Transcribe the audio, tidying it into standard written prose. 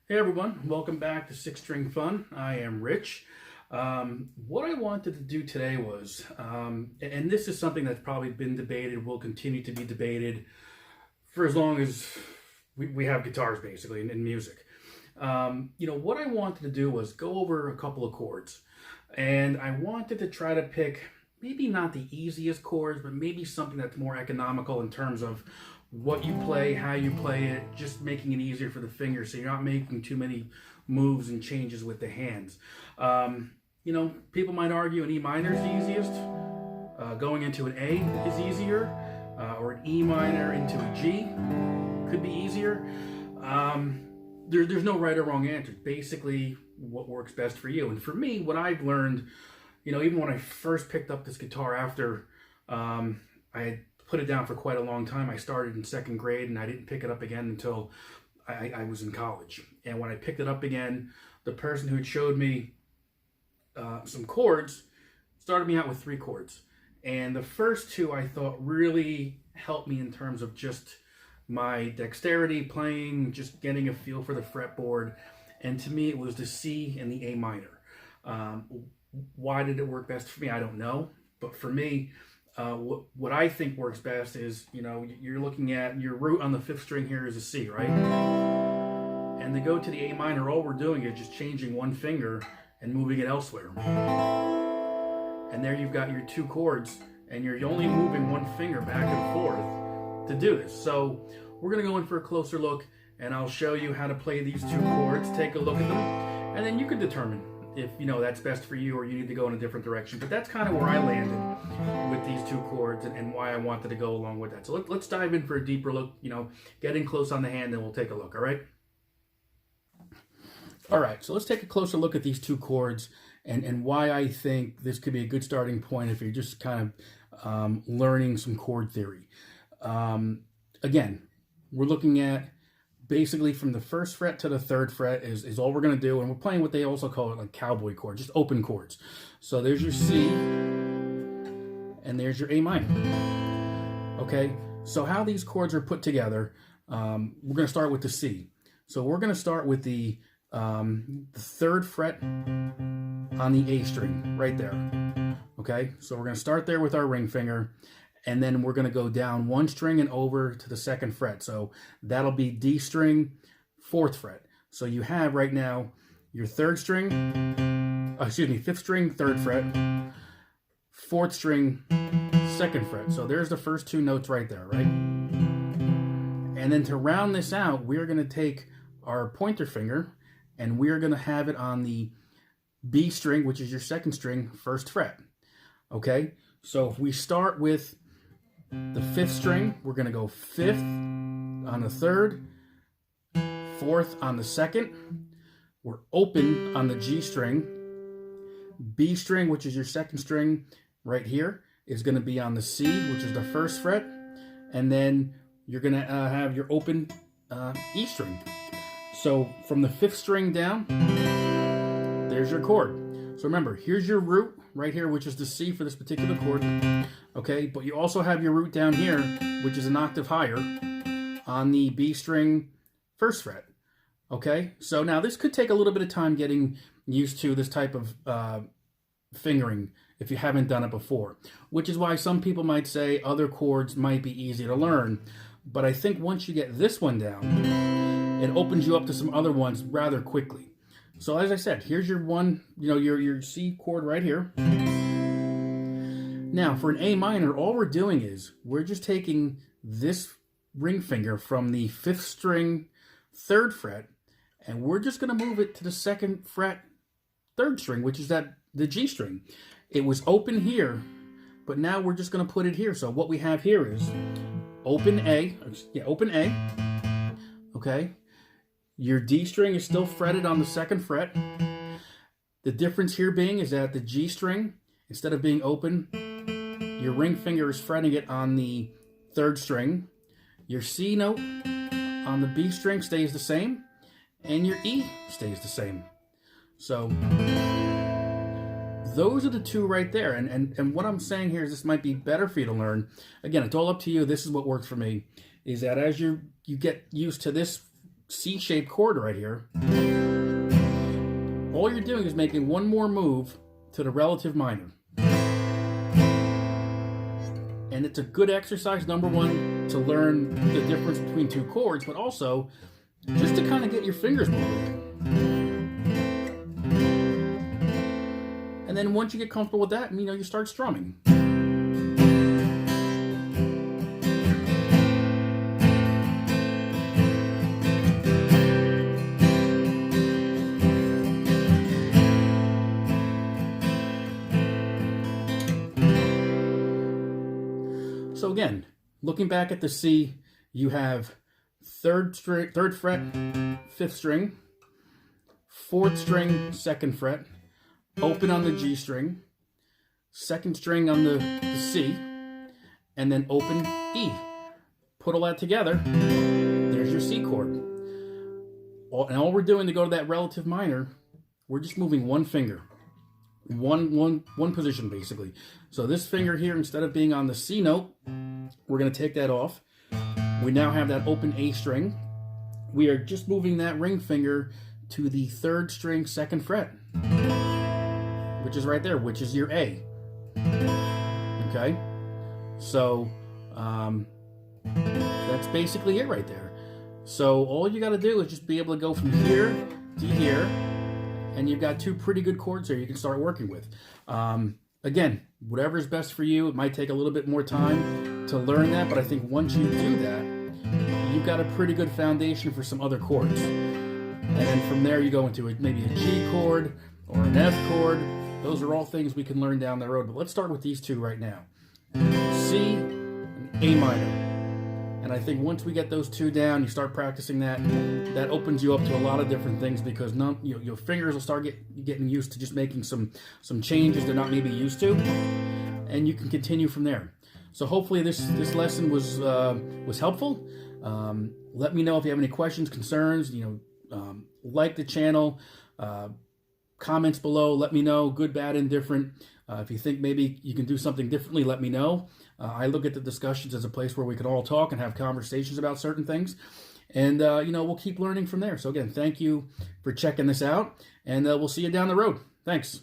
Hey everyone, welcome back to Six String Fun. I am Rich. What I wanted to do today was, and this is something that's probably been debated, will continue to be debated for as long as we have guitars basically in music. What I wanted to do was go over a couple of chords. And I wanted to try to pick maybe not the easiest chords, but maybe something that's more economical in terms of what you play, how you play it, just making it easier for the fingers so you're not making too many moves and changes with the hands. People might argue an E minor is the easiest. Going into an A is easier, or an E minor into a G could be easier. There's no right or wrong answer. Basically, what works best for you. And for me, what I've learned, even when I first picked up this guitar after I had put it down for quite a long time. I started in second grade and I didn't pick it up again until I was in college. And when I picked it up again, the person who had showed me some chords started me out with 3 chords. And the first 2 I thought really helped me in terms of just my dexterity playing, just getting a feel for the fretboard. And to me, it was the C and the A minor. Why did it work best for me? I don't know. But for me, what I think works best is, you're looking at your root on the 5th string here is a C, right? And to go to the A minor, all we're doing is just changing one finger and moving it elsewhere. And there you've got your 2 chords, and you're only moving one finger back and forth to do this. So we're going to go in for a closer look, and I'll show you how to play these 2 chords, take a look at them, and then you can determine if that's best for you or you need to go in a different direction. But that's kind of where I landed with these 2 chords and why I wanted to go along with that. So let's dive in for a deeper look, get in close on the hand and we'll take a look, all right? All right, so let's take a closer look at these 2 chords and why I think this could be a good starting point if you're just kind of learning some chord theory. Again, we're looking at basically from the 1st fret to the 3rd fret is all we're going to do. And we're playing what they also call it like cowboy chords, just open chords. So there's your C and there's your A minor. Okay, so how these chords are put together, we're going to start with the C. So we're going to start with the 3rd fret on the A string right there. Okay, so we're going to start there with our ring finger. And then we're going to go down 1 string and over to the 2nd fret. So that'll be D string, 4th fret. So you have right now your 5th string, 3rd fret, 4th string, 2nd fret. So there's the first 2 notes right there, right? And then to round this out, we're going to take our pointer finger and we're going to have it on the B string, which is your 2nd string, 1st fret. Okay? So if we start with the 5th string, we're going to go 5th on the 3rd, 4th on the 2nd. We're open on the G string. B string, which is your 2nd string right here, is going to be on the C, which is the 1st fret. And then you're going to have your open E string. So from the 5th string down, there's your chord. So remember, here's your root right here, which is the C for this particular chord. Okay, but you also have your root down here, which is an octave higher on the B string 1st fret. Okay, so now this could take a little bit of time getting used to this type of fingering if you haven't done it before, which is why some people might say other chords might be easy to learn. But I think once you get this one down, it opens you up to some other ones rather quickly. So as I said, here's your one, your C chord right here. Now for an A minor, all we're doing is we're just taking this ring finger from the 5th string, 3rd fret, and we're just going to move it to the 2nd fret, 3rd string, which is the G string. It was open here, but now we're just going to put it here. So what we have here is open A, okay? Your D string is still fretted on the 2nd fret. The difference here being is that the G string, instead of being open, your ring finger is fretting it on the 3rd string. Your C note on the B string stays the same, and your E stays the same. So those are the 2 right there. And what I'm saying here is this might be better for you to learn. Again, it's all up to you. This is what works for me, is that as you get used to this C-shaped chord right here, all you're doing is making one more move to the relative minor. And it's a good exercise, number one, to learn the difference between two chords, but also just to kind of get your fingers moving. And then once you get comfortable with that, you start strumming. So again, looking back at the C, you have third fret, 5th string, 4th string, 2nd fret, open on the G string, 2nd string on the C, and then open E. Put all that together, there's your C chord. And all we're doing to go to that relative minor, we're just moving one finger. One position basically. So this finger here, instead of being on the C note, we're going to take that off. We now have that open A string. We are just moving that ring finger to the 3rd string, 2nd fret, which is right there, which is your A. Okay, so that's basically it right there. So all you got to do is just be able to go from here to here, and you've got two pretty good chords there you can start working with. Again, whatever is best for you. It might take a little bit more time to learn that, but I think once you do that, you've got a pretty good foundation for some other chords. And then from there you go into maybe a G chord or an F chord. Those are all things we can learn down the road. But let's start with these two right now. C and A minor. And I think once we get those two down, you start practicing that, that opens you up to a lot of different things, because your fingers will start getting used to just making some changes they're not maybe used to, and you can continue from there. So hopefully this lesson was helpful. Let me know if you have any questions, concerns. Like the channel, comments below. Let me know, good, bad, indifferent. If you think maybe you can do something differently, let me know. I look at the discussions as a place where we can all talk and have conversations about certain things. And, we'll keep learning from there. So again, thank you for checking this out, and we'll see you down the road. Thanks.